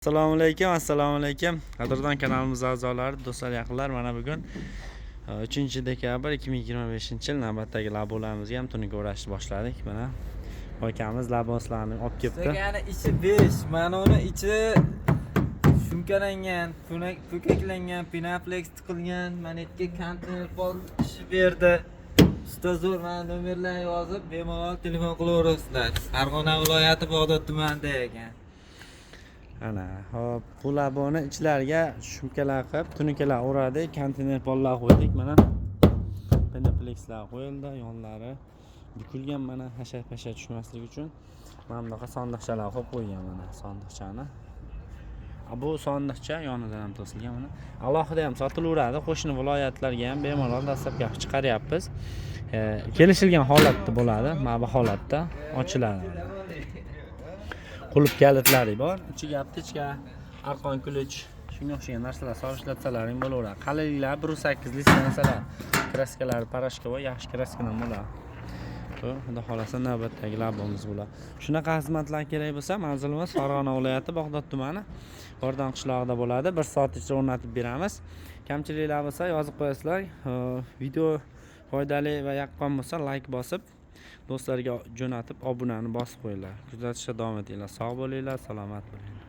Assalomu alaykum. Qadrdon kanalimiz a'zolari, do'stlar, yaqinlar, mana bugun 3-dekabr 2025-yil navbatdagi labolarimizni ham tunuka o'rashni boshladik. Mana akamiz laboslarni olib kelibdi. Sigani ichi 5, mana uni ichi shumkalangan, ko'kaklangan, pinaplex tiqilgan, manetga konteyner pol ishi berdi. Usta zo'r, mana nomerlarni yozib, bemalol telefon qilaverasizlar. Farg'ona viloyati Bog'dod tumanida ekan. Ana, hop, bu laboni ichlariga shumkalar qilib, tunukalar o'radik, konteyner pollar qo'ydik. Mana pinaplexlar qo'yildi, yonlari bukilgan, mana hasha-pasha tushmasligi uchun mana bunaqa sondiqchalar qo'yib qo'ygan. Mana sondiqchani. Bu sondiqcha yonidan ham to'silgan. Mana alohida ham sotilaveradi, qo'shni viloyatlarga ham bemalol dastlabki chiqaryapmiz. Kelishilgan holatda bo'ladi, mana bu holatda ochiladi. Qulf kalitlari bor, ichiga aptechka, arqon kulich, shunga o'xshagan narsalar solishlatsalar ham bo'laveradi. Qalinliklar 1.8 litsensiyalar, kraskalari parashkovoy, yaxshi kraskadan bo'ladi. Xudo xolasa navbatdagi labimiz bo'ladi. Shunaqa xizmatlar kerak bo'lsa, manzilimiz Farg'ona viloyati Bog'dod tumani Bordon qishlog'ida bo'ladi. 1 soat ichida o'rnatib beramiz. Kamchiliklar bo'lsa yozib qo'yasizlar. Video foydali va yoqqan bo'lsa like bosib, do'stlarga jo'natib, obunani bosib qo'yinglar. Kuzatishda davom etinglar. Sog' bo'linglar, salomat bo'linglar.